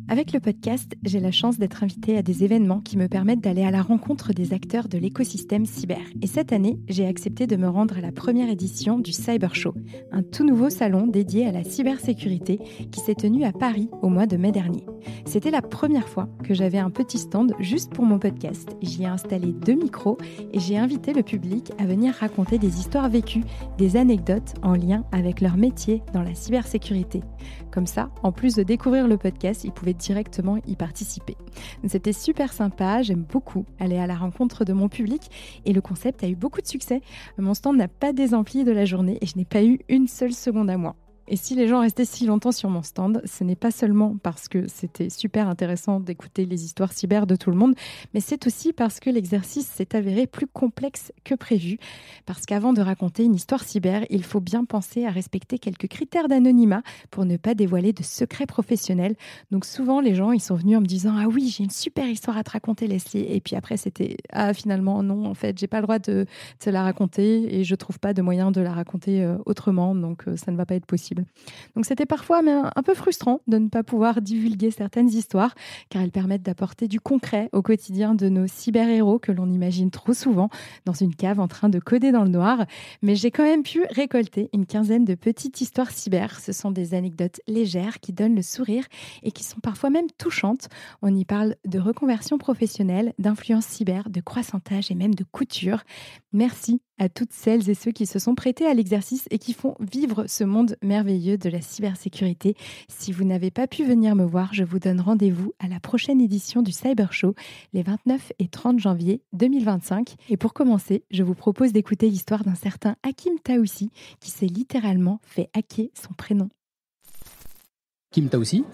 Avec le podcast, j'ai la chance d'être invitée à des événements qui me permettent d'aller à la rencontre des acteurs de l'écosystème cyber. Et cette année, j'ai accepté de me rendre à la première édition du Cyber Show, un tout nouveau salon dédié à la cybersécurité qui s'est tenu à Paris au mois de mai dernier. C'était la première fois que j'avais un petit stand juste pour mon podcast. J'y ai installé 2 micros et j'ai invité le public à venir raconter des histoires vécues, des anecdotes en lien avec leur métier dans la cybersécurité. Comme ça, en plus de découvrir le podcast, ils pouvaient directement y participer. C'était super sympa, j'aime beaucoup aller à la rencontre de mon public et le concept a eu beaucoup de succès. Mon stand n'a pas désempli de la journée et je n'ai pas eu une seule seconde à moi. Et si les gens restaient si longtemps sur mon stand, ce n'est pas seulement parce que c'était super intéressant d'écouter les histoires cyber de tout le monde, mais c'est aussi parce que l'exercice s'est avéré plus complexe que prévu. Parce qu'avant de raconter une histoire cyber, il faut bien penser à respecter quelques critères d'anonymat pour ne pas dévoiler de secrets professionnels. Donc souvent, les gens ils sont venus en me disant « Ah oui, j'ai une super histoire à te raconter, Leslie ». Et puis après, c'était « Ah finalement, non, en fait, j'ai pas le droit de te la raconter et je trouve pas de moyen de la raconter autrement, donc ça ne va pas être possible ». Donc c'était parfois un peu frustrant de ne pas pouvoir divulguer certaines histoires, car elles permettent d'apporter du concret au quotidien de nos cyber-héros que l'on imagine trop souvent dans une cave en train de coder dans le noir. Mais j'ai quand même pu récolter une quinzaine de petites histoires cyber. Ce sont des anecdotes légères qui donnent le sourire et qui sont parfois même touchantes. On y parle de reconversion professionnelle, d'influence cyber, de croissantage et même de couture. Merci à toutes celles et ceux qui se sont prêtés à l'exercice et qui font vivre ce monde merveilleux de la cybersécurité. Si vous n'avez pas pu venir me voir, je vous donne rendez-vous à la prochaine édition du Cyber Show, les 29 et 30 janvier 2025. Et pour commencer, je vous propose d'écouter l'histoire d'un certain Hakim Taoussi qui s'est littéralement fait hacker son prénom. Hakim Taoussi,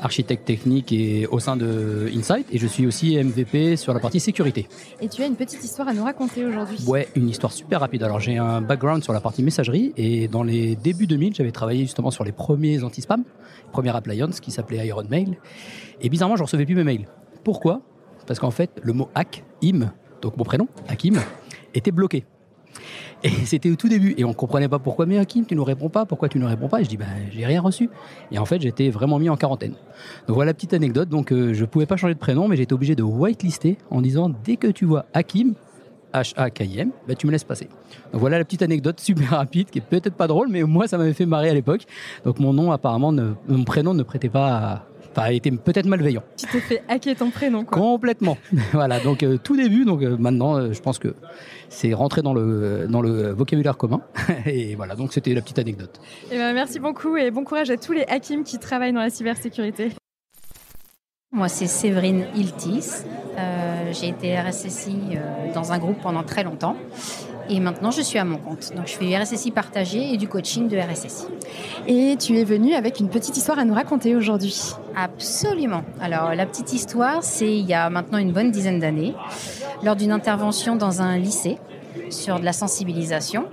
architecte technique et au sein de Insight, et je suis aussi MVP sur la partie sécurité. Et tu as une petite histoire à nous raconter aujourd'hui. Ouais, une histoire super rapide. Alors j'ai un background sur la partie messagerie et dans les débuts 2000, j'avais travaillé justement sur les premiers anti-spam, les premières appliances qui s'appelaient Iron Mail. Et bizarrement, je ne recevais plus mes mails. Pourquoi ? Parce qu'en fait, le mot hack, donc mon prénom, Hakim, était bloqué. Et c'était au tout début. Et on ne comprenait pas pourquoi. Mais Hakim, tu ne nous réponds pas. Pourquoi tu ne réponds pas ? Et je dis, j'ai rien reçu. Et en fait, j'étais vraiment mis en quarantaine. Donc voilà la petite anecdote. Donc je ne pouvais pas changer de prénom, mais j'étais obligé de whitelister en disant, dès que tu vois Hakim, H-A-K-I-M, tu me laisses passer. Donc voilà la petite anecdote super rapide, qui est peut-être pas drôle, mais moi, ça m'avait fait marrer à l'époque. Donc mon nom, apparemment, mon prénom ne prêtait pas à... était peut-être malveillant. Tu t'es fait hacker ton prénom, quoi. Complètement. Voilà, donc tout début, donc maintenant, je pense que c'est rentré dans le vocabulaire commun. Et voilà, donc c'était la petite anecdote. Et merci beaucoup et bon courage à tous les Hakim qui travaillent dans la cybersécurité. Moi, c'est Séverine Iltis. J'ai été RSSI dans un groupe pendant très longtemps. Et maintenant, je suis à mon compte. Donc, je fais du RSSI partagé et du coaching de RSSI. Et tu es venue avec une petite histoire à nous raconter aujourd'hui. Absolument. Alors, la petite histoire, c'est il y a maintenant une bonne dizaine d'années, lors d'une intervention dans un lycée sur de la sensibilisation.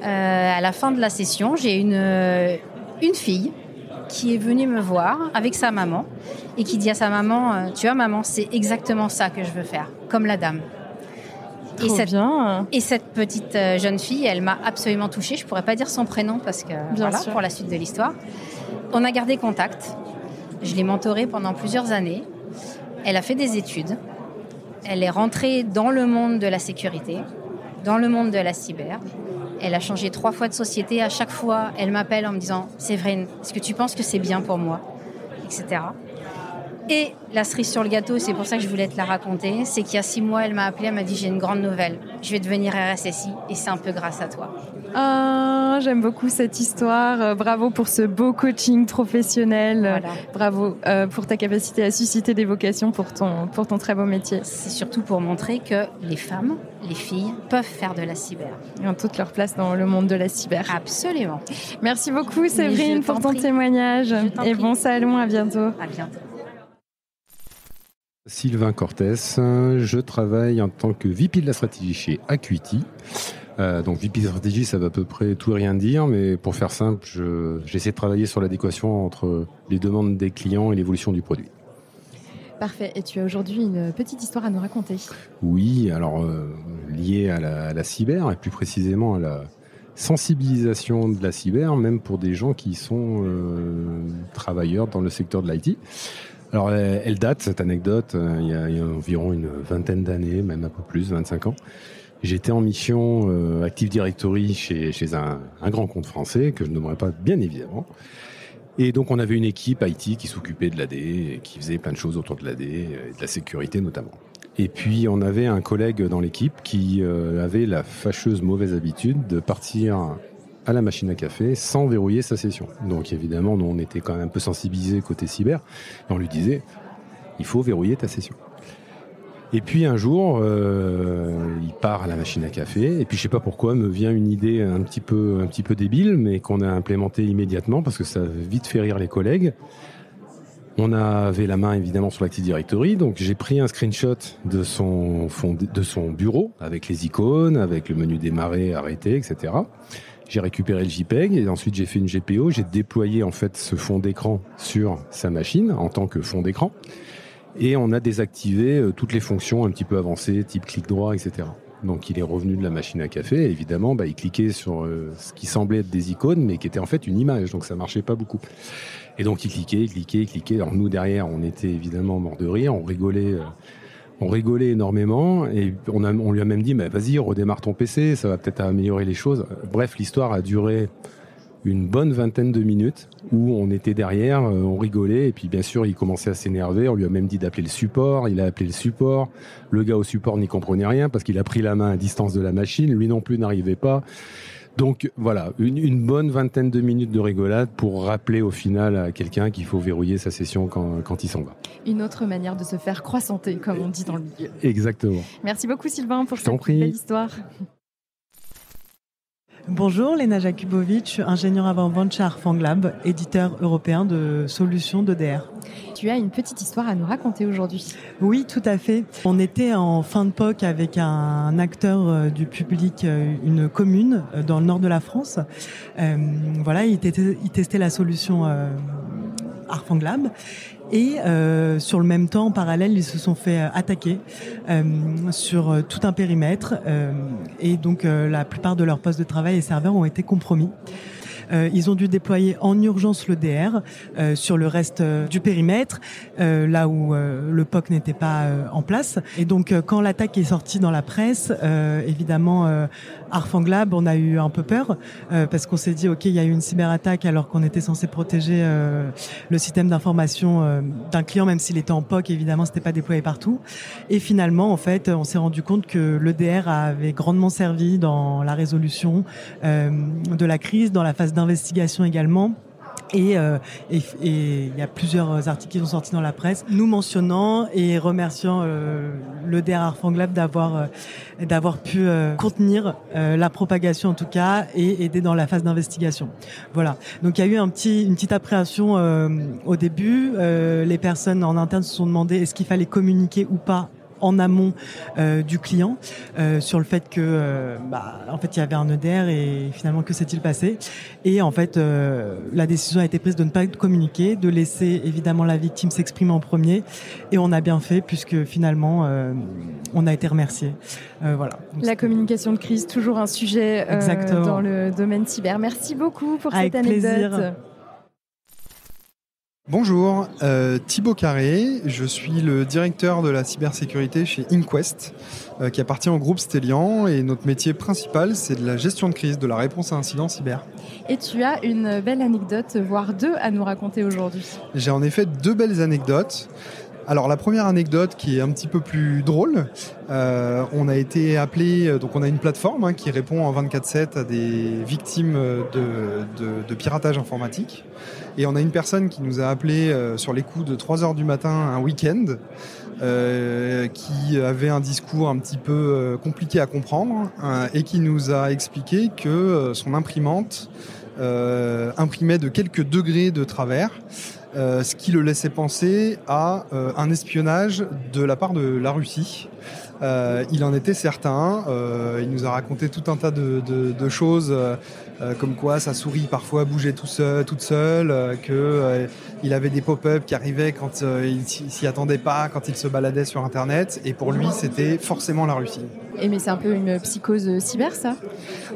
À la fin de la session, j'ai une fille qui est venue me voir avec sa maman et qui dit à sa maman, tu vois maman, c'est exactement ça que je veux faire, comme la dame. Et cette petite jeune fille, elle m'a absolument touchée. Je ne pourrais pas dire son prénom parce que pour la suite de l'histoire. On a gardé contact. Je l'ai mentorée pendant plusieurs années. Elle a fait des études. Elle est rentrée dans le monde de la sécurité, dans le monde de la cyber. Elle a changé 3 fois de société. À chaque fois, elle m'appelle en me disant « Séverine, est-ce que tu penses que c'est bien pour moi ?» etc. Et la cerise sur le gâteau, c'est pour ça que je voulais te la raconter, c'est qu'il y a 6 mois, elle m'a appelée, elle m'a dit « J'ai une grande nouvelle, je vais devenir RSSI et c'est un peu grâce à toi. » Ah, j'aime beaucoup cette histoire. Bravo pour ce beau coaching professionnel. Voilà. Bravo pour ta capacité à susciter des vocations pour ton très beau métier. C'est surtout pour montrer que les femmes, les filles, peuvent faire de la cyber. Ils ont toute leur place dans le monde de la cyber. Absolument. Merci beaucoup Séverine pour ton témoignage. Et bon salon, à bientôt. À bientôt. Sylvain Cortès, je travaille en tant que VP de la stratégie chez Acuity. Donc VP de stratégie, ça va à peu près tout et rien dire, mais pour faire simple, j'essaie de travailler sur l'adéquation entre les demandes des clients et l'évolution du produit. Parfait. Et tu as aujourd'hui une petite histoire à nous raconter. Oui, alors liée à la cyber et plus précisément à sensibilisation de la cyber, même pour des gens qui sont travailleurs dans le secteur de l'IT. Alors, elle date, cette anecdote, il y a environ une vingtaine d'années, même un peu plus, 25 ans. J'étais en mission Active Directory chez un grand compte français, que je ne nommerai pas bien évidemment. Et donc, on avait une équipe IT qui s'occupait de l'AD, et qui faisait plein de choses autour de l'AD, et de la sécurité notamment. Et puis, on avait un collègue dans l'équipe qui avait la fâcheuse mauvaise habitude de partir à la machine à café sans verrouiller sa session. Donc, évidemment, nous, on était quand même un peu sensibilisés côté cyber. Et on lui disait, il faut verrouiller ta session. Et puis, un jour, il part à la machine à café. Et puis, je sais pas pourquoi, me vient une idée un petit peu débile, mais qu'on a implémentée immédiatement parce que ça a vite fait rire les collègues. On avait la main évidemment sur l'Active Directory, donc j'ai pris un screenshot de son bureau avec les icônes, avec le menu démarrer, arrêter, etc. J'ai récupéré le JPEG et ensuite j'ai fait une GPO. J'ai déployé en fait ce fond d'écran sur sa machine en tant que fond d'écran et on a désactivé toutes les fonctions un petit peu avancées, type clic droit, etc. Donc il est revenu de la machine à café et évidemment il cliquait sur ce qui semblait être des icônes mais qui était en fait une image, donc ça marchait pas beaucoup. Et donc il cliquait. Alors nous derrière, on était évidemment morts de rire, on rigolait énormément et on lui a même dit mais vas-y, redémarre ton PC, ça va peut-être améliorer les choses. Bref, l'histoire a duré une bonne vingtaine de minutes où on était derrière, on rigolait et puis bien sûr il commençait à s'énerver. On lui a même dit d'appeler le support, il a appelé le support. Le gars au support n'y comprenait rien parce qu'il a pris la main à distance de la machine, lui non plus n'arrivait pas. Donc voilà, une bonne vingtaine de minutes de rigolade pour rappeler au final à quelqu'un qu'il faut verrouiller sa session quand il s'en va. Une autre manière de se faire croissanter, comme on dit dans le milieu. Exactement. Merci beaucoup Sylvain pour cette belle histoire. Bonjour, Lena Jakubovic, ingénieure avant-vente chez Arfanglab, éditeur européen de solutions d'EDR. Tu as une petite histoire à nous raconter aujourd'hui. Oui, tout à fait. On était en fin de POC avec un acteur du public, une commune dans le nord de la France. Il testait la solution Arfanglab. Et sur le même temps, en parallèle, ils se sont fait attaquer sur tout un périmètre. Et donc, la plupart de leurs postes de travail et serveurs ont été compromis. Ils ont dû déployer en urgence le DR sur le reste du périmètre, là où le POC n'était pas en place. Et donc, quand l'attaque est sortie dans la presse, évidemment, Arfanglab, on a eu un peu peur parce qu'on s'est dit, ok, il y a eu une cyberattaque alors qu'on était censé protéger le système d'information d'un client, même s'il était en POC, évidemment, c'était pas déployé partout. Et finalement, en fait, on s'est rendu compte que le DR avait grandement servi dans la résolution de la crise, dans la phase d'investigation également. Et il y a plusieurs articles qui sont sortis dans la presse nous mentionnant et remerciant le DR Arfanglab d'avoir pu contenir la propagation en tout cas et aider dans la phase d'investigation. Voilà. Donc il y a eu une petite appréhension au début. Les personnes en interne se sont demandé est-ce qu'il fallait communiquer ou pas en amont du client sur le fait que en fait il y avait un EDR et finalement que s'est-il passé, et en fait la décision a été prise de ne pas communiquer, de laisser évidemment la victime s'exprimer en premier, et on a bien fait puisque finalement on a été remercié. Voilà. Donc, la communication de crise, toujours un sujet dans le domaine cyber. Merci beaucoup pour cette anecdote. Plaisir. Bonjour, Thibaut Carré, je suis le directeur de la cybersécurité chez Inquest, qui appartient au groupe Stellian, et notre métier principal, c'est de la gestion de crise, de la réponse à incidents cyber. Et tu as une belle anecdote, voire deux, à nous raconter aujourd'hui. J'ai en effet deux belles anecdotes. Alors la première anecdote qui est un petit peu plus drôle, on a été appelé, donc on a une plateforme qui répond en 24/7 à des victimes de piratage informatique. Et on a une personne qui nous a appelé sur les coups de 3h du matin un week-end, qui avait un discours un petit peu compliqué à comprendre et qui nous a expliqué que son imprimante imprimait de quelques degrés de travers, ce qui le laissait penser à un espionnage de la part de la Russie. Il en était certain. Il nous a raconté tout un tas de choses, comme quoi sa souris parfois bougeait toute seule, qu'il avait des pop-up qui arrivaient quand il s'y attendait pas, quand il se baladait sur Internet. Et pour lui, c'était forcément la Russie. Et mais c'est un peu une psychose cyber, ça ?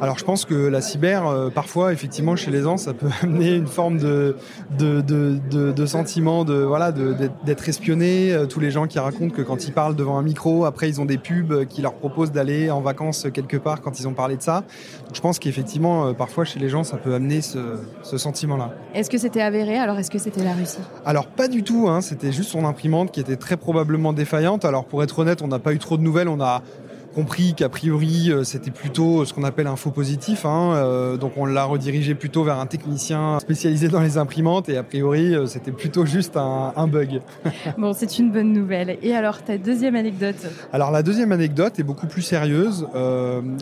Alors je pense que la cyber, parfois, effectivement, chez les gens, ça peut amener une forme de sentiment d'être espionné. Tous les gens qui racontent que quand ils parlent devant un micro, après ils ont des pubs qui leur proposent d'aller en vacances quelque part quand ils ont parlé de ça. Donc, je pense qu'effectivement, parfois chez les gens, ça peut amener ce sentiment-là. Est-ce que c'était avéré ? Alors est-ce que c'était la Russie ? Alors pas du tout, c'était juste son imprimante qui était très probablement défaillante. Alors pour être honnête, on n'a pas eu trop de nouvelles, on a compris qu'a priori c'était plutôt ce qu'on appelle un faux positif, donc on l'a redirigé plutôt vers un technicien spécialisé dans les imprimantes et a priori c'était plutôt juste un bug. Bon, c'est une bonne nouvelle. Et alors ta deuxième anecdote ? Alors la deuxième anecdote est beaucoup plus sérieuse.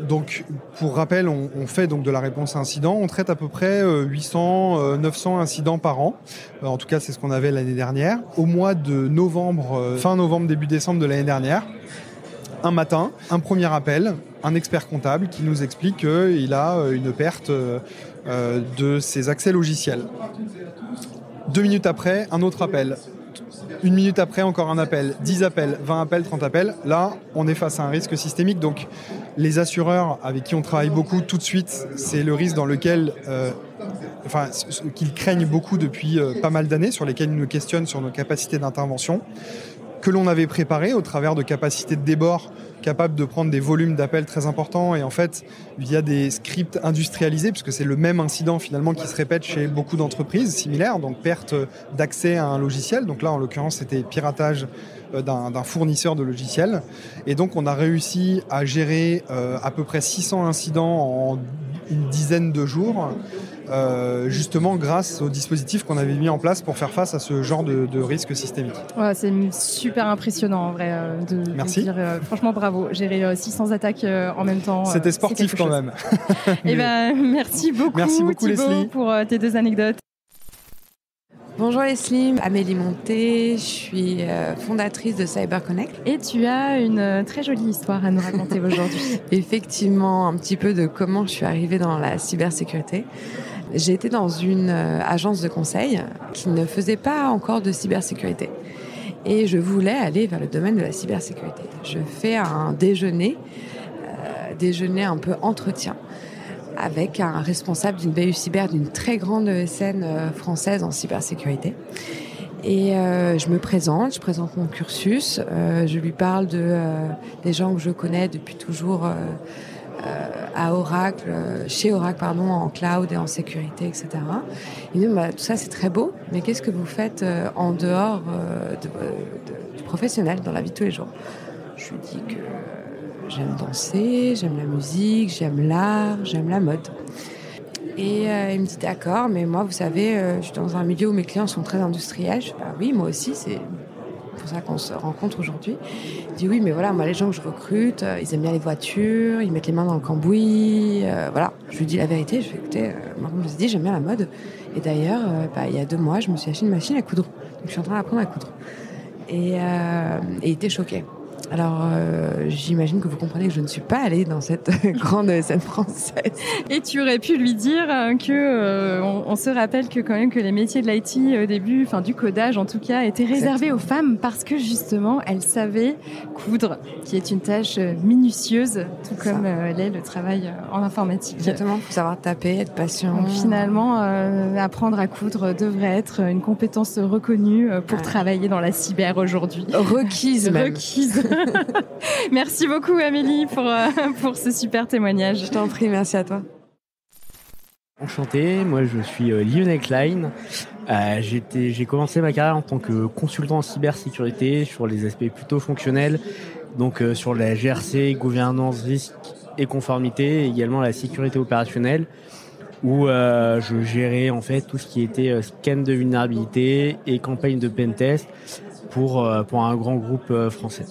Donc pour rappel, on fait donc de la réponse à incident. On traite à peu près 800-900 incidents par an. En tout cas, c'est ce qu'on avait l'année dernière. Au mois de novembre, fin novembre, début décembre de l'année dernière, un matin, un premier appel, un expert comptable qui nous explique qu'il a une perte de ses accès logiciels. 2 minutes après, un autre appel. 1 minute après, encore un appel. 10 appels, 20 appels, 30 appels. Là, on est face à un risque systémique. Donc, les assureurs avec qui on travaille beaucoup tout de suite, c'est le risque dans lequel... qu'ils craignent beaucoup depuis pas mal d'années, sur lesquels ils nous questionnent sur nos capacités d'intervention, que l'on avait préparé au travers de capacités de débord capables de prendre des volumes d'appels très importants et en fait via des scripts industrialisés, puisque c'est le même incident finalement qui se répète chez beaucoup d'entreprises similaires, donc perte d'accès à un logiciel. Donc là en l'occurrence c'était piratage d'un fournisseur de logiciels. Et donc on a réussi à gérer à peu près 600 incidents en une dizaine de jours, justement grâce au dispositif qu'on avait mis en place pour faire face à ce genre de risque systémique. Ouais, c'est super impressionnant en vrai Merci. De dire franchement bravo, gérer 600 attaques en même temps. C'était sportif quand même. Et merci beaucoup Thibaut, Leslie, pour tes 2 anecdotes. Bonjour Leslie, Amélie Monté, je suis fondatrice de CyberConnect. Et tu as une très jolie histoire à nous raconter aujourd'hui. Effectivement, un petit peu de comment je suis arrivée dans la cybersécurité. J'ai été dans une agence de conseil qui ne faisait pas encore de cybersécurité. Et je voulais aller vers le domaine de la cybersécurité. Je fais un déjeuner un peu entretien, avec un responsable d'une BU Cyber d'une très grande ESN française en cybersécurité. Et je présente mon cursus, je lui parle des gens que je connais depuis toujours à Oracle, chez Oracle, en cloud et en sécurité, etc. Il me dit, tout ça c'est très beau, mais qu'est-ce que vous faites en dehors du professionnel, dans la vie de tous les jours ? Je lui dis que j'aime danser, j'aime la musique, j'aime l'art, j'aime la mode. Et il me dit d'accord, mais moi, vous savez, je suis dans un milieu où mes clients sont très industriels. Je dis oui, moi aussi, c'est pour ça qu'on se rencontre aujourd'hui. Il dit oui, mais voilà, moi, les gens que je recrute, ils aiment bien les voitures, ils mettent les mains dans le cambouis, voilà. Je lui dis la vérité, je fais écoutez, moi, comme je vous ai dit, j'aime bien la mode. Et d'ailleurs, il y a 2 mois, je me suis acheté une machine à coudre. Donc je suis en train d'apprendre à coudre. Et il était choqué. Alors, j'imagine que vous comprenez que je ne suis pas allée dans cette grande scène française. Et tu aurais pu lui dire que on se rappelle que quand même que les métiers de l'IT au début, enfin du codage en tout cas, étaient réservés aux femmes parce que justement elles savaient coudre, qui est une tâche minutieuse, tout comme l'est le travail en informatique. Exactement, il faut savoir taper, être patient. Donc finalement, apprendre à coudre devrait être une compétence reconnue pour travailler dans la cyber aujourd'hui. Requise même. Requise. Merci beaucoup Amélie pour ce super témoignage. Je t'en prie, merci à toi. Enchanté, moi je suis Lionel Klein. J'ai commencé ma carrière en tant que consultant en cybersécurité sur les aspects plutôt fonctionnels, donc sur la GRC, gouvernance, risque et conformité, et également la sécurité opérationnelle, où je gérais en fait tout ce qui était scan de vulnérabilité et campagne de pentest pour un grand groupe français.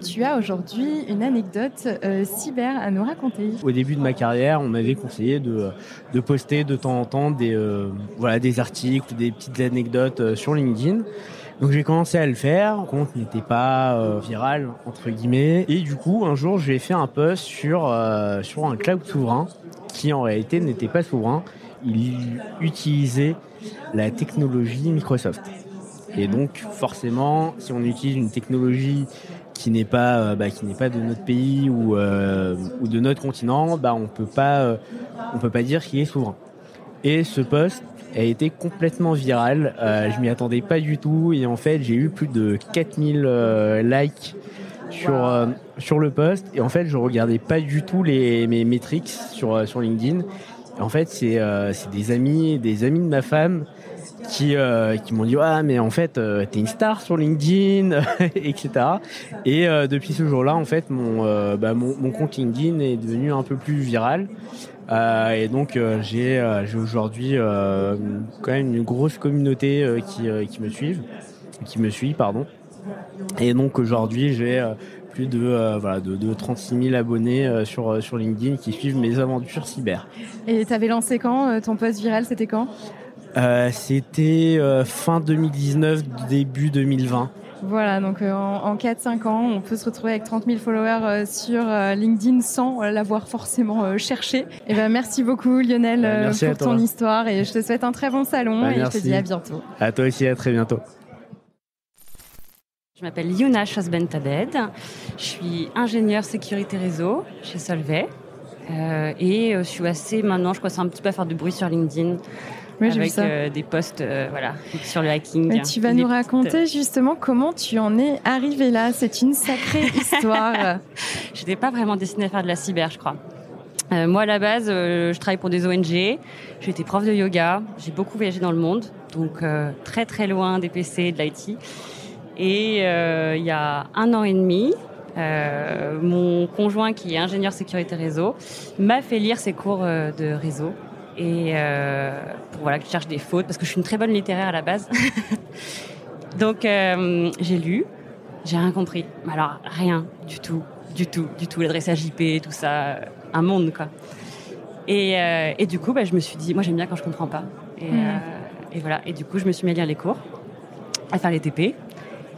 Tu as aujourd'hui une anecdote cyber à nous raconter. Au début de ma carrière, on m'avait conseillé de poster de temps en temps des articles, des petites anecdotes sur LinkedIn. Donc j'ai commencé à le faire, mon compte n'était pas viral entre guillemets. Et du coup, un jour, j'ai fait un post sur un cloud souverain qui en réalité n'était pas souverain. Il utilisait la technologie Microsoft. Et donc forcément, si on utilise une technologie qui n'est pas de notre pays ou de notre continent, on peut pas dire qu'il est souverain. Et ce post a été complètement viral. Je m'y attendais pas du tout et en fait j'ai eu plus de 4000 likes sur le post. Et en fait je regardais pas du tout mes métriques sur LinkedIn. Et en fait c'est des amis de ma femme qui m'ont dit mais en fait t'es une star sur LinkedIn etc. Et depuis ce jour-là en fait mon compte LinkedIn est devenu un peu plus viral. Et donc j'ai aujourd'hui quand même une grosse communauté qui me suit. Et donc aujourd'hui j'ai plus de 36 000 abonnés sur LinkedIn qui suivent mes aventures cyber. Et t'avais lancé quand ton post viral, c'était quand ? C'était fin 2019, début 2020. Voilà, donc en 4-5 ans, on peut se retrouver avec 30 000 followers sur LinkedIn sans l'avoir forcément cherché. Et merci beaucoup Lionel pour ton histoire et je te souhaite un très bon salon et merci. Je te dis à bientôt. À toi aussi, à très bientôt. Je m'appelle Yuna Chasben-Tabed, je suis ingénieure sécurité réseau chez Solvay et je suis assez maintenant, je commence un petit peu à faire du bruit sur LinkedIn. Oui, avec des posts sur le hacking. Mais tu vas nous raconter justement comment tu en es arrivé là. C'est une sacrée histoire. Je n'étais pas vraiment destinée à faire de la cyber, je crois. Moi, à la base, je travaille pour des ONG. J'étais prof de yoga. J'ai beaucoup voyagé dans le monde, donc très très loin des PC, de l'IT. Et il y a 1 an et demi, mon conjoint, qui est ingénieur sécurité réseau, m'a fait lire ses cours de réseau. Et que je cherche des fautes parce que je suis une très bonne littéraire à la base. Donc j'ai lu, j'ai rien compris. Alors rien du tout, l'adressage IP, tout ça, un monde quoi. Et du coup, je me suis dit, moi j'aime bien quand je comprends pas. Et voilà. Et du coup, je me suis mis à lire les cours, à faire les TP.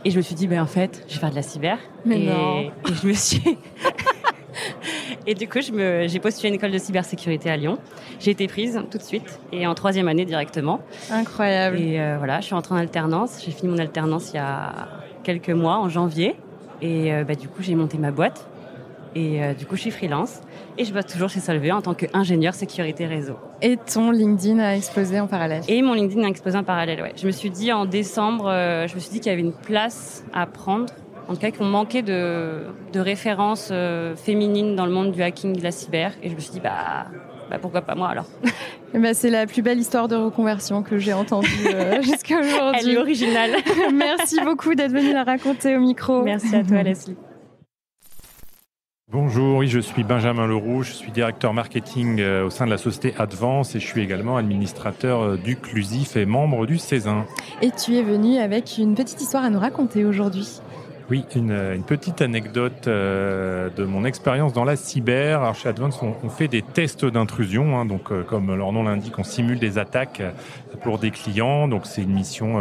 Et je me suis dit, en fait, je vais faire de la cyber. Mais et je me suis Et du coup, j'ai postulé à une école de cybersécurité à Lyon. J'ai été prise tout de suite et en 3e année directement. Incroyable. Et je suis rentrée en alternance. J'ai fini mon alternance il y a quelques mois, en janvier. Et du coup, j'ai monté ma boîte. Et du coup, je suis freelance. Et je bosse toujours chez Solvay en tant qu'ingénieur sécurité réseau. Et ton LinkedIn a explosé en parallèle. Et mon LinkedIn a explosé en parallèle, ouais. Je me suis dit en décembre, qu'il y avait une place à prendre. En tout cas, qu'on manquait de références féminines dans le monde du hacking, de la cyber. Et je me suis dit, pourquoi pas moi alors. C'est la plus belle histoire de reconversion que j'ai entendue jusqu'à aujourd'hui. Elle est originale. Merci beaucoup d'être venue la raconter au micro. Merci à toi, Leslie. Bonjour, oui, je suis Benjamin Leroux, je suis directeur marketing au sein de la société Advance et je suis également administrateur d'Uclusif et membre du CESIN. Et tu es venu avec une petite histoire à nous raconter aujourd'hui. Oui, une petite anecdote de mon expérience dans la cyber. Alors chez Advance, on fait des tests d'intrusion, donc comme leur nom l'indique, on simule des attaques pour des clients. Donc c'est une mission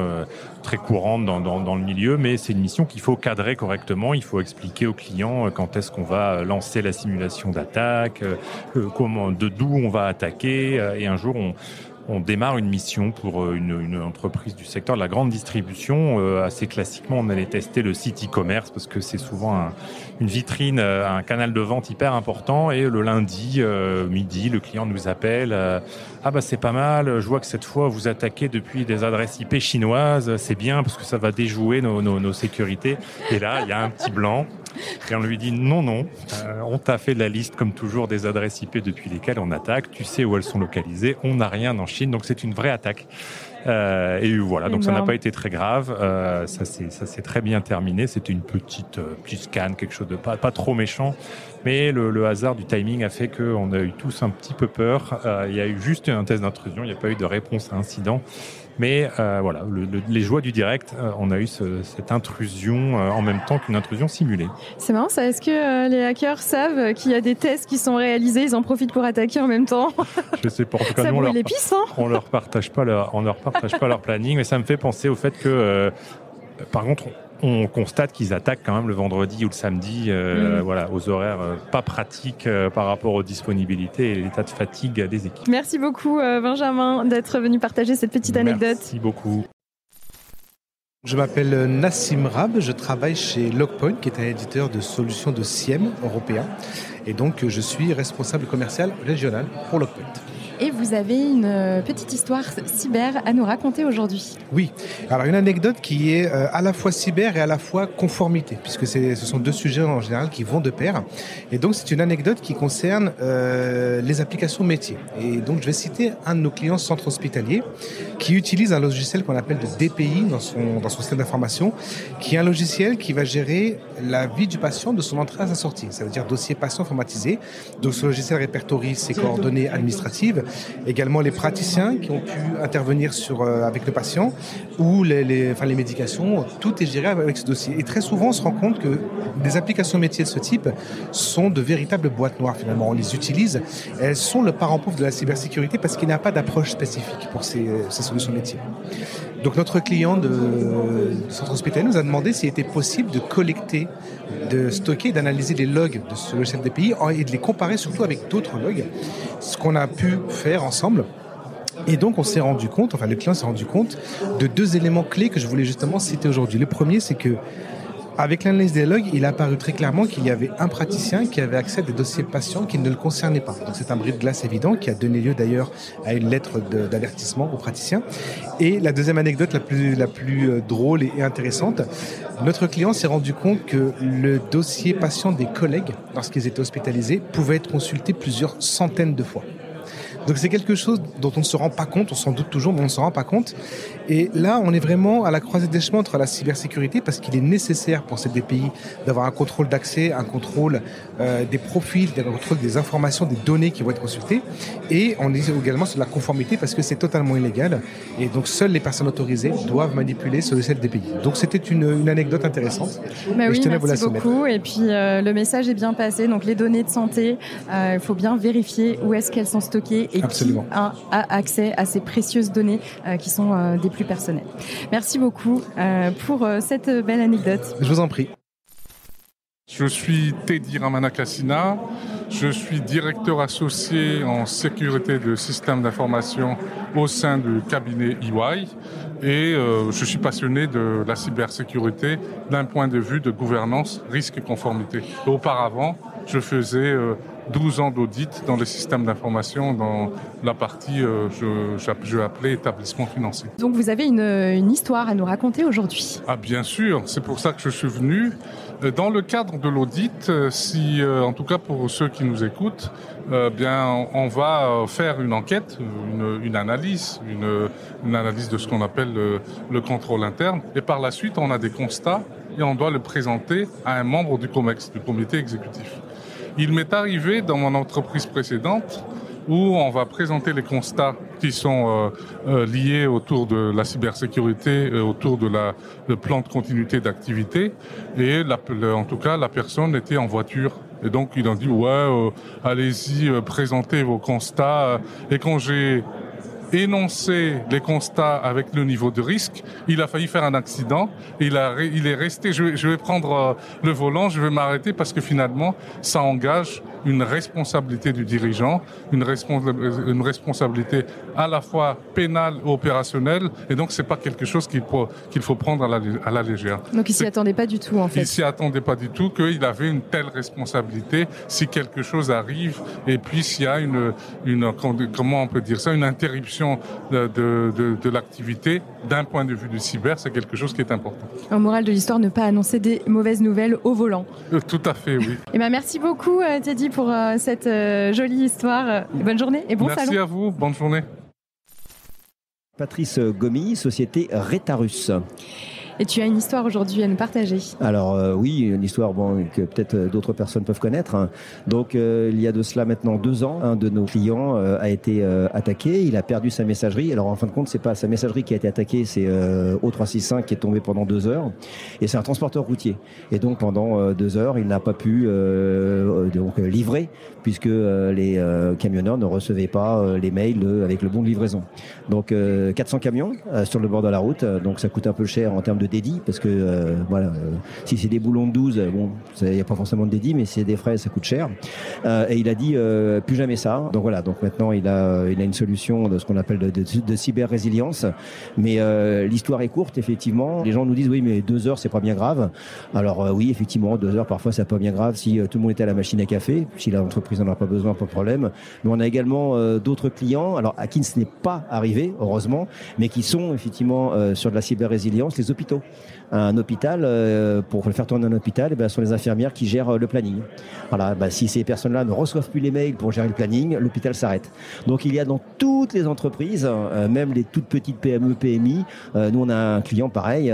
très courante dans le milieu, mais c'est une mission qu'il faut cadrer correctement. Il faut expliquer aux clients quand est-ce qu'on va lancer la simulation d'attaque, d'où on va attaquer. Et un jour, on démarre une mission pour une entreprise du secteur de la grande distribution. Assez classiquement, on allait tester le site e-commerce parce que c'est souvent une vitrine, un canal de vente hyper important. Et le lundi, midi, le client nous appelle. C'est pas mal, je vois que cette fois, vous attaquez depuis des adresses IP chinoises. C'est bien parce que ça va déjouer nos sécurités. Et là, il y a un petit blanc. Et on lui dit non, on t'a fait la liste comme toujours des adresses IP depuis lesquelles on attaque, tu sais où elles sont localisées, on n'a rien en Chine, donc c'est une vraie attaque. Et voilà, donc ça n'a pas été très grave, ça s'est très bien terminé, c'était une petite scan, quelque chose de pas trop méchant, mais le hasard du timing a fait qu'on a eu tous un petit peu peur, il y a eu juste un test d'intrusion, il n'y a pas eu de réponse à incident. Mais voilà, les joies du direct, on a eu cette intrusion en même temps qu'une intrusion simulée. C'est marrant ça, est-ce que les hackers savent qu'il y a des tests qui sont réalisés, ils en profitent pour attaquer en même temps? Je sais pas, en tout cas, ça nous, brûle les pistes, hein. on leur partage pas leur planning, mais ça me fait penser au fait que, par contre, on constate qu'ils attaquent quand même le vendredi ou le samedi, aux horaires pas pratiques par rapport aux disponibilités et l'état de fatigue des équipes. Merci beaucoup Benjamin d'être venu partager cette petite anecdote. Merci beaucoup. Je m'appelle Nassim Rab, je travaille chez Logpoint, qui est un éditeur de solutions de SIEM européen. Et donc, je suis responsable commercial régional pour Logpoint. Et vous avez une petite histoire cyber à nous raconter aujourd'hui. Oui, alors une anecdote qui est à la fois cyber et à la fois conformité, puisque ce sont deux sujets en général qui vont de pair. Et donc c'est une anecdote qui concerne les applications métiers. Et donc je vais citer un de nos clients centre hospitalier qui utilise un logiciel qu'on appelle de DPI dans son système d'information, qui est un logiciel qui va gérer la vie du patient de son entrée à sa sortie. Ça veut dire dossier patient informatisé. Donc ce logiciel répertorie ses coordonnées administratives, également les praticiens qui ont pu intervenir avec le patient ou les médications, tout est géré avec ce dossier. Et très souvent, on se rend compte que des applications métiers de ce type sont de véritables boîtes noires finalement. On les utilise, elles sont le parent pauvre de la cybersécurité parce qu'il n'y a pas d'approche spécifique pour ces solutions métiers. Donc notre client du centre hospitalier nous a demandé s'il était possible de collecter, de stocker, d'analyser les logs de ce logiciel DPI et de les comparer surtout avec d'autres logs, ce qu'on a pu faire ensemble. Et donc on s'est rendu compte, le client s'est rendu compte de deux éléments clés que je voulais justement citer aujourd'hui. Le premier, c'est que avec l'analyse des logs, il a apparu très clairement qu'il y avait un praticien qui avait accès à des dossiers patients qui ne le concernaient pas. Donc c'est un bris de glace évident qui a donné lieu d'ailleurs à une lettre d'avertissement au praticien. Et la deuxième anecdote la plus drôle et intéressante, notre client s'est rendu compte que le dossier patient des collègues, lorsqu'ils étaient hospitalisés, pouvait être consulté plusieurs centaines de fois. Donc c'est quelque chose dont on ne se rend pas compte, on s'en doute toujours, mais on ne s'en rend pas compte. Et là, on est vraiment à la croisée des chemins entre la cybersécurité, parce qu'il est nécessaire pour ces DPI d'avoir un contrôle d'accès, un contrôle des profils, un contrôle des informations, des données qui vont être consultées. Et on est également sur la conformité, parce que c'est totalement illégal. Et donc seules les personnes autorisées doivent manipuler ce logiciel DPI. Donc c'était une anecdote intéressante. Bah oui, merci beaucoup. Et puis le message est bien passé. Donc les données de santé, il faut bien vérifier où est-ce qu'elles sont stockées et Absolument. qui a accès à ces précieuses données qui sont des plus personnelles. Merci beaucoup pour cette belle anecdote. Je vous en prie. Je suis Teddy Ramanakassina, je suis directeur associé en sécurité de systèmes d'information au sein du cabinet EY et je suis passionné de la cybersécurité d'un point de vue de gouvernance, risque et conformité. Auparavant, je faisais 12 ans d'audit dans les systèmes d'information, dans la partie je appelais établissement financier. Donc vous avez une histoire à nous raconter aujourd'hui. Ah bien sûr, c'est pour ça que je suis venu. Dans le cadre de l'audit, en tout cas pour ceux qui nous écoutent, on va faire une enquête, une analyse de ce qu'on appelle le contrôle interne. Et par la suite, on a des constats et on doit le présenter à un membre du COMEX, du comité exécutif. Il m'est arrivé dans mon entreprise précédente où on va présenter les constats qui sont liés autour de la cybersécurité, autour de le plan de continuité d'activité. Et en tout cas, la personne était en voiture. Et donc, ils ont dit, allez-y, présentez vos constats. Et quand j'ai énoncé les constats avec le niveau de risque, il a failli faire un accident. Et il est resté, je vais prendre le volant, je vais m'arrêter parce que finalement, ça engage une responsabilité du dirigeant, une responsabilité à la fois pénale et opérationnelle. Et donc, c'est pas quelque chose qu'il faut prendre à la légère. Donc, il s'y attendait pas du tout, en fait. Il s'y attendait pas du tout qu'il avait une telle responsabilité si quelque chose arrive et puis s'il y a comment on peut dire ça, une interruption de l'activité d'un point de vue du cyber, c'est quelque chose qui est important. En morale de l'histoire, ne pas annoncer des mauvaises nouvelles au volant. Tout à fait, oui. Et merci beaucoup, Teddy, pour cette jolie histoire. Bonne journée et bon salon. Merci à vous, bonne journée. Patrice Gomi, société Retarus. Et tu as une histoire aujourd'hui à nous partager. Alors oui, une histoire que peut-être d'autres personnes peuvent connaître. Donc il y a de cela maintenant 2 ans, un de nos clients a été attaqué, il a perdu sa messagerie. Alors en fin de compte, c'est pas sa messagerie qui a été attaquée, c'est O365 qui est tombé pendant 2 heures. Et c'est un transporteur routier. Et donc pendant 2 heures, il n'a pas pu livrer puisque les camionneurs ne recevaient pas les mails avec le bon de livraison. Donc 400 camions sur le bord de la route, donc ça coûte un peu cher en termes de dédit, parce que si c'est des boulons de 12, il n'y a pas forcément de dédit, mais si c'est des frais, ça coûte cher. Et il a dit plus jamais ça. Donc voilà, donc maintenant il a une solution de ce qu'on appelle de cyber-résilience. Mais l'histoire est courte, effectivement. Les gens nous disent oui, mais 2 heures, c'est pas bien grave. Alors oui, effectivement, 2 heures, parfois, c'est pas bien grave si tout le monde était à la machine à café. Si l'entreprise n'en a pas besoin, pas de problème. Mais on a également d'autres clients, alors à qui ce n'est pas arrivé, heureusement, mais qui sont effectivement sur de la cyber-résilience, les hôpitaux. Un hôpital, pour faire tourner un hôpital, ce sont les infirmières qui gèrent le planning. Voilà, si ces personnes-là ne reçoivent plus les mails pour gérer le planning, l'hôpital s'arrête. Donc il y a dans toutes les entreprises, même les toutes petites PME, PMI, nous on a un client pareil,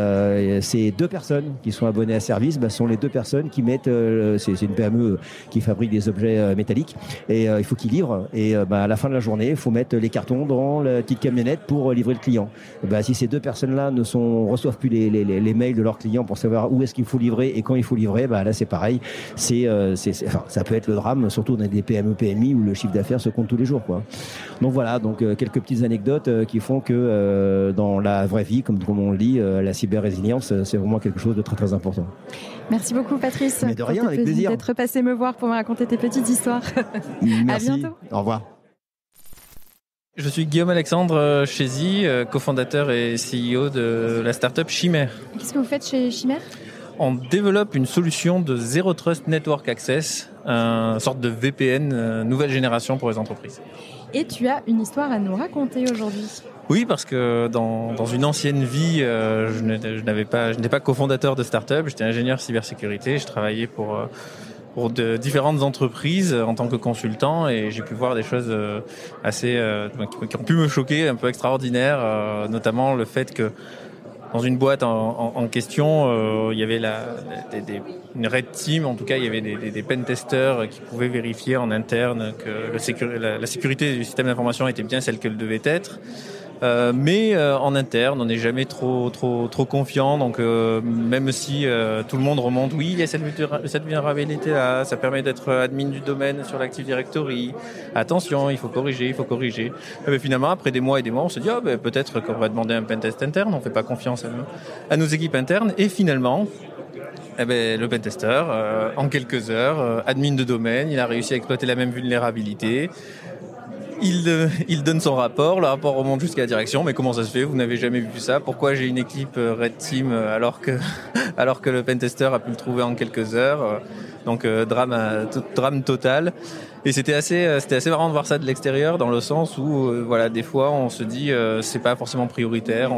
c'est 2 personnes qui sont abonnées à service, sont les 2 personnes qui mettent, c'est une PME qui fabrique des objets métalliques, et il faut qu'ils livrent, et à la fin de la journée, il faut mettre les cartons dans la petite camionnette pour livrer le client. Si ces 2 personnes-là ne reçoivent plus les mails de leurs clients pour savoir où est-ce qu'il faut livrer et quand il faut livrer, là c'est pareil, ça peut être le drame, surtout dans des PME, PMI où le chiffre d'affaires se compte tous les jours, quoi. Donc voilà, quelques petites anecdotes qui font que dans la vraie vie, comme on le dit, la cyber-résilience, c'est vraiment quelque chose de très très important. Merci beaucoup Patrice. Mais de rien, avec plaisir. D'être passé me voir pour me raconter tes petites histoires. Merci. À bientôt. Au revoir. Je suis Guillaume Alexandre Chézy, cofondateur et CEO de la startup Chimère. Qu'est-ce que vous faites chez Chimère ? On développe une solution de Zero Trust Network Access, une sorte de VPN nouvelle génération pour les entreprises. Et tu as une histoire à nous raconter aujourd'hui. Oui, parce que dans une ancienne vie, je n'étais pas cofondateur de start-up, j'étais ingénieur cybersécurité, je travaillais pour de différentes entreprises en tant que consultant, et j'ai pu voir des choses assez qui ont pu me choquer, un peu extraordinaires, notamment le fait que dans une boîte en question, il y avait une red team, en tout cas il y avait des pentesters qui pouvaient vérifier en interne que la sécurité du système d'information était bien celle qu'elle devait être. Mais en interne, on n'est jamais trop confiant. Donc même si tout le monde remonte, oui, il y a cette vulnérabilité là, ça permet d'être admin du domaine sur l'Active Directory. Attention, il faut corriger. Mais finalement, après des mois et des mois, on se dit peut-être qu'on va demander un pentest interne. On fait pas confiance à nos équipes internes. Et finalement, le pentester, en quelques heures, admin de domaine, il a réussi à exploiter la même vulnérabilité. Il donne son rapport, le rapport remonte jusqu'à la direction. Mais comment ça se fait ? Vous n'avez jamais vu ça ? Pourquoi j'ai une équipe Red Team alors que le pentester a pu le trouver en quelques heures ? Donc drame total. Et c'était assez marrant de voir ça de l'extérieur, dans le sens où des fois on se dit c'est pas forcément prioritaire.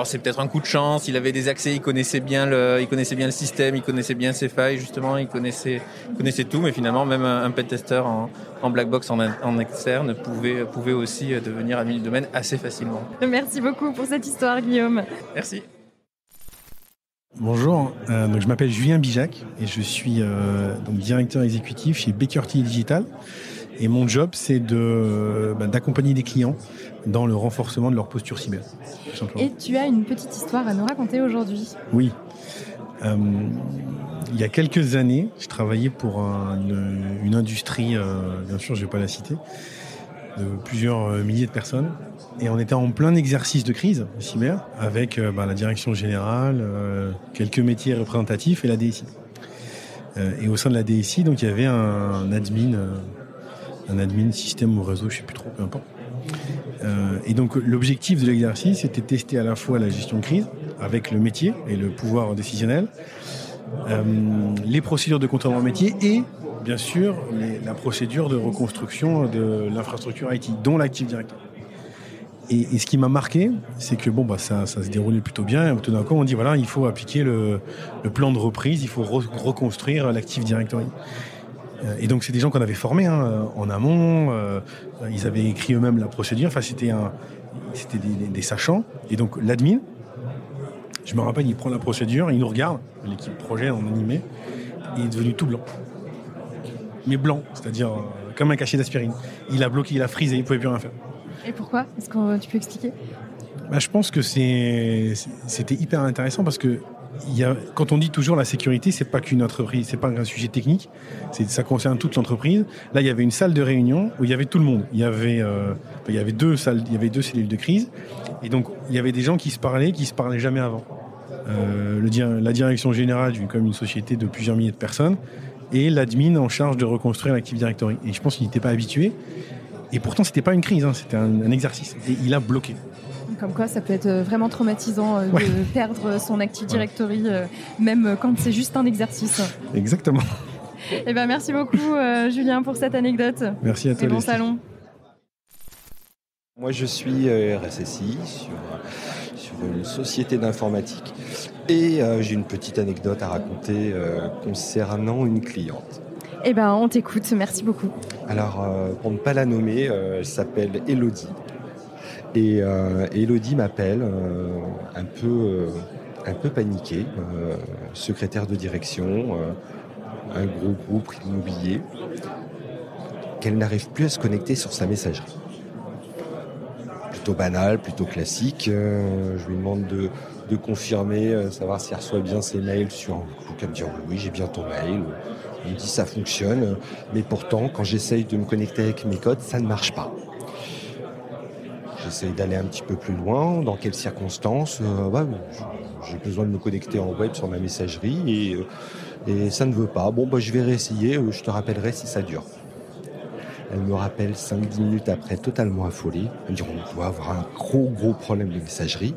C'est peut-être un coup de chance. Il avait des accès, il connaissait bien le système, il connaissait bien ses failles, justement, il connaissait tout. Mais finalement, même un pentester en black box, en externe, pouvait aussi devenir admin du domaine assez facilement. Merci beaucoup pour cette histoire, Guillaume. Merci. Bonjour, donc je m'appelle Julien Bijac et je suis directeur exécutif chez Baker Tilly Digital. Et mon job, c'est d'accompagner des clients dans le renforcement de leur posture cyber. Et tu as une petite histoire à nous raconter aujourd'hui. Oui. Il y a quelques années, je travaillais pour une industrie, bien sûr, je ne vais pas la citer, de plusieurs milliers de personnes. Et on était en plein exercice de crise cyber avec la direction générale, quelques métiers représentatifs et la DSI. Et au sein de la DSI, donc, il y avait un admin système ou réseau, je ne sais plus trop, peu importe. Et donc l'objectif de l'exercice, c'était de tester à la fois la gestion de crise avec le métier et le pouvoir décisionnel, les procédures de contrôle en métier et bien sûr la procédure de reconstruction de l'infrastructure IT, dont l'Active Directory. Et ce qui m'a marqué, c'est que ça se déroulait plutôt bien. Et tout d'un coup, on dit il faut appliquer le plan de reprise, il faut reconstruire l'Active Directory. Et donc c'est des gens qu'on avait formés en amont, ils avaient écrit eux-mêmes la procédure, enfin c'était des sachants. Et donc l'admin, je me rappelle, il prend la procédure, il nous regarde, l'équipe projet en animé, et il est devenu tout blanc. Mais blanc, c'est-à-dire comme un cachet d'aspirine. Il a bloqué, il a frisé, il ne pouvait plus rien faire. Et pourquoi ? Est-ce que tu peux expliquer ? Je pense que c'était hyper intéressant parce que quand on dit toujours la sécurité, c'est pas qu'une entreprise, c'est pas un sujet technique, ça concerne toute l'entreprise. Là, il y avait une salle de réunion où il y avait tout le monde. Il y avait deux cellules de crise, et donc il y avait des gens qui se parlaient jamais avant. La direction générale comme une société de plusieurs milliers de personnes et l'admin en charge de reconstruire l'Active Directory. Et je pense qu'il n'était pas habitué. Et pourtant, c'était pas une crise, c'était un exercice. Et il a bloqué. Comme quoi, ça peut être vraiment traumatisant de perdre son Active Directory, même quand c'est juste un exercice. Exactement. Eh ben, merci beaucoup, Julien, pour cette anecdote. Merci à toi. Et bon salon. Moi, je suis RSSI sur une société d'informatique et j'ai une petite anecdote à raconter concernant une cliente. Eh ben, on t'écoute. Merci beaucoup. Alors, pour ne pas la nommer, elle s'appelle Elodie. Et Elodie m'appelle un peu paniquée, secrétaire de direction, un gros groupe immobilier, qu'elle n'arrive plus à se connecter sur sa messagerie. Plutôt banal, plutôt classique. Je lui demande de confirmer, savoir si elle reçoit bien ses mails sur Outlook. Elle me dit oui, j'ai bien ton mail. Elle me dit ça fonctionne, mais pourtant quand j'essaye de me connecter avec mes codes, ça ne marche pas. J'essaye d'aller un petit peu plus loin. Dans quelles circonstances j'ai besoin de me connecter en web sur ma messagerie et ça ne veut pas. Bon, je vais réessayer, je te rappellerai si ça dure. Elle me rappelle 5-10 minutes après, totalement affolée. Elle me dit on doit avoir un gros problème de messagerie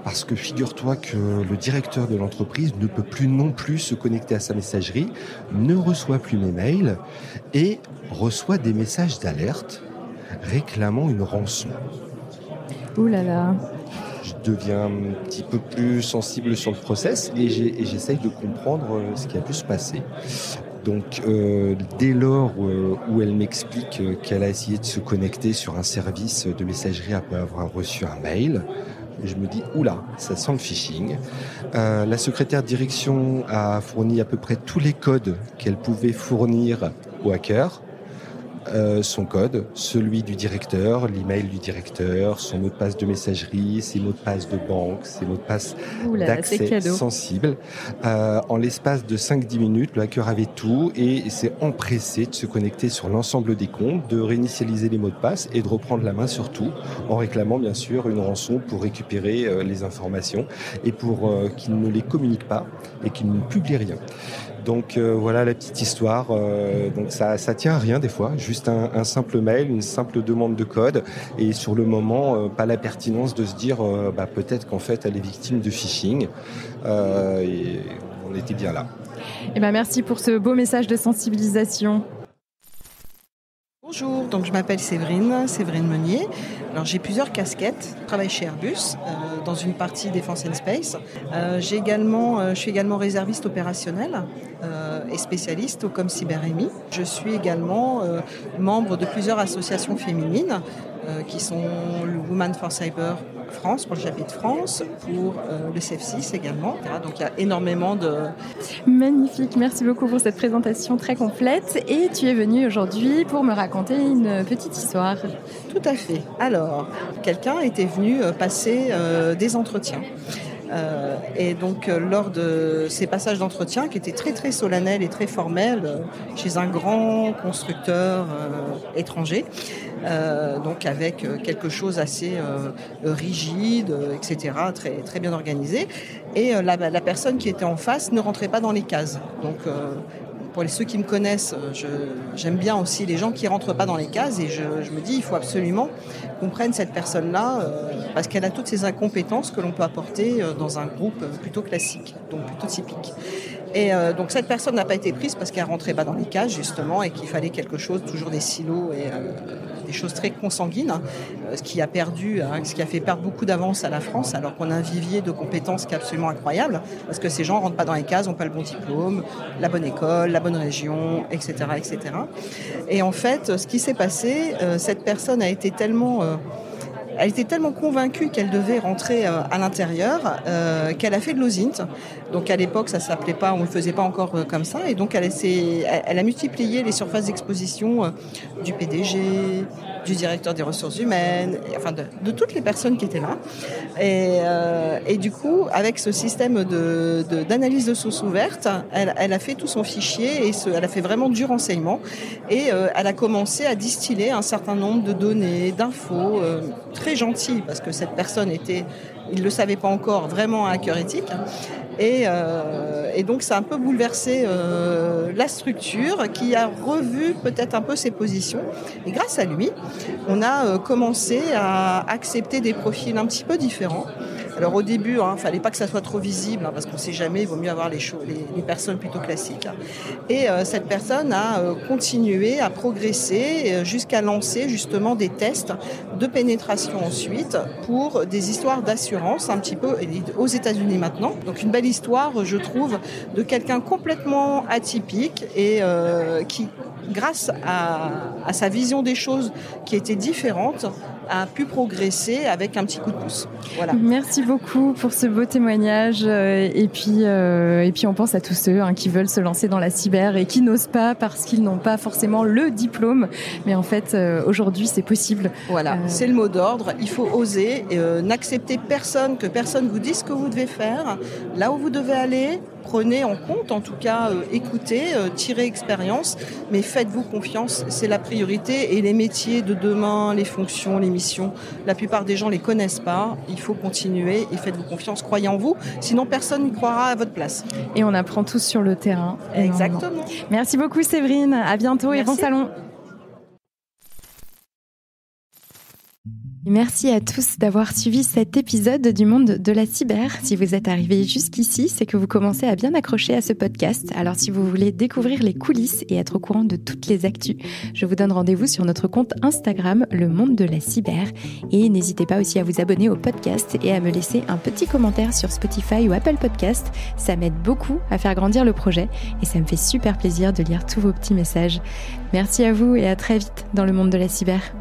parce que figure-toi que le directeur de l'entreprise ne peut plus non plus se connecter à sa messagerie, ne reçoit plus mes mails et reçoit des messages d'alerte réclamant une rançon. Ouh là là. Je deviens un petit peu plus sensible sur le process et j'essaye de comprendre ce qui a pu se passer. Donc, dès lors où elle m'explique qu'elle a essayé de se connecter sur un service de messagerie après avoir reçu un mail, je me dis, oula, ça sent le phishing. La secrétaire de direction a fourni à peu près tous les codes qu'elle pouvait fournir aux hackers. Son code, celui du directeur, l'email du directeur, son mot de passe de messagerie, ses mots de passe de banque, ses mots de passe d'accès sensible. En l'espace de 5-10 minutes, le hacker avait tout et s'est empressé de se connecter sur l'ensemble des comptes, de réinitialiser les mots de passe et de reprendre la main sur tout, en réclamant bien sûr une rançon pour récupérer les informations et pour qu'il ne les communique pas et qu'il ne publie rien. Donc voilà la petite histoire. Donc ça tient à rien des fois, juste un simple mail, une simple demande de code, et sur le moment, pas la pertinence de se dire peut-être qu'en fait elle est victime de phishing. Et on était bien là. Eh ben merci pour ce beau message de sensibilisation. Bonjour, donc je m'appelle Séverine Meunier. Alors j'ai plusieurs casquettes. Je travaille chez Airbus dans une partie Defense and Space. Je suis également réserviste opérationnel et spécialiste au Com CyberEmi. Je suis également membre de plusieurs associations féminines qui sont le Women for Cyber France, pour le chapitre France, pour le CEF6 également. Donc il y a énormément de... Magnifique, merci beaucoup pour cette présentation très complète. Et tu es venu aujourd'hui pour me raconter une petite histoire. Tout à fait. Alors, quelqu'un était venu passer des entretiens. Et donc lors de ces passages d'entretien qui étaient très très solennels et très formels chez un grand constructeur étranger, donc avec quelque chose assez rigide, etc., très, très bien organisé, et la personne qui était en face ne rentrait pas dans les cases. Donc pour ceux qui me connaissent, j'aime bien aussi les gens qui ne rentrent pas dans les cases, et je me dis il faut absolument qu'on prenne cette personne-là parce qu'elle a toutes ces incompétences que l'on peut apporter dans un groupe plutôt classique, donc plutôt typique. Et donc cette personne n'a pas été prise parce qu'elle ne rentrait pas dans les cases justement, et qu'il fallait quelque chose, toujours des silos et des choses très consanguines, ce qui a fait perdre beaucoup d'avance à la France, alors qu'on a un vivier de compétences qui est absolument incroyable, parce que ces gens ne rentrent pas dans les cases, n'ont pas le bon diplôme, la bonne école, la bonne région, etc. etc. Et en fait, ce qui s'est passé, cette personne a été tellement... Elle était tellement convaincue qu'elle devait rentrer à l'intérieur qu'elle a fait de l'OSINT. Donc à l'époque, ça s'appelait pas, on ne le faisait pas encore comme ça. Et donc elle a multiplié les surfaces d'exposition du PDG, du directeur des ressources humaines, enfin de toutes les personnes qui étaient là. Et du coup, avec ce système d'analyse de sources ouvertes, elle a fait tout son fichier et elle a fait vraiment du renseignement. Et elle a commencé à distiller un certain nombre de données, d'infos très gentilles, parce que cette personne il ne le savait pas encore, vraiment un hacker éthique. Et donc ça a un peu bouleversé la structure, qui a revu peut-être un peu ses positions. Et grâce à lui, on a commencé à accepter des profils un petit peu différents. Alors au début, il ne fallait pas que ça soit trop visible, parce qu'on ne sait jamais, il vaut mieux avoir les personnes plutôt classiques. Et cette personne a continué à progresser jusqu'à lancer justement des tests de pénétration ensuite pour des histoires d'assurance, un petit peu aux États-Unis maintenant. Donc une belle histoire, je trouve, de quelqu'un complètement atypique et qui, grâce à sa vision des choses qui était différente, a pu progresser avec un petit coup de pouce. Voilà. Merci beaucoup pour ce beau témoignage. Et puis on pense à tous ceux qui veulent se lancer dans la cyber et qui n'osent pas parce qu'ils n'ont pas forcément le diplôme. Mais en fait, aujourd'hui, c'est possible. Voilà, c'est le mot d'ordre. Il faut oser, n'accepter personne, que personne vous dise ce que vous devez faire, là où vous devez aller. Prenez en compte, en tout cas, écoutez, tirez expérience, mais faites-vous confiance, c'est la priorité. Et les métiers de demain, les fonctions, les missions, la plupart des gens ne les connaissent pas. Il faut continuer et faites-vous confiance, croyez en vous, sinon personne n'y croira à votre place. Et on apprend tous sur le terrain. Exactement. Merci beaucoup Séverine, à bientôt. Merci. Et bon salon. Merci à tous d'avoir suivi cet épisode du Monde de la Cyber. Si vous êtes arrivés jusqu'ici, c'est que vous commencez à bien accrocher à ce podcast. Alors si vous voulez découvrir les coulisses et être au courant de toutes les actus, je vous donne rendez-vous sur notre compte Instagram, Le Monde de la Cyber. Et n'hésitez pas aussi à vous abonner au podcast et à me laisser un petit commentaire sur Spotify ou Apple Podcast. Ça m'aide beaucoup à faire grandir le projet et ça me fait super plaisir de lire tous vos petits messages. Merci à vous et à très vite dans Le Monde de la Cyber.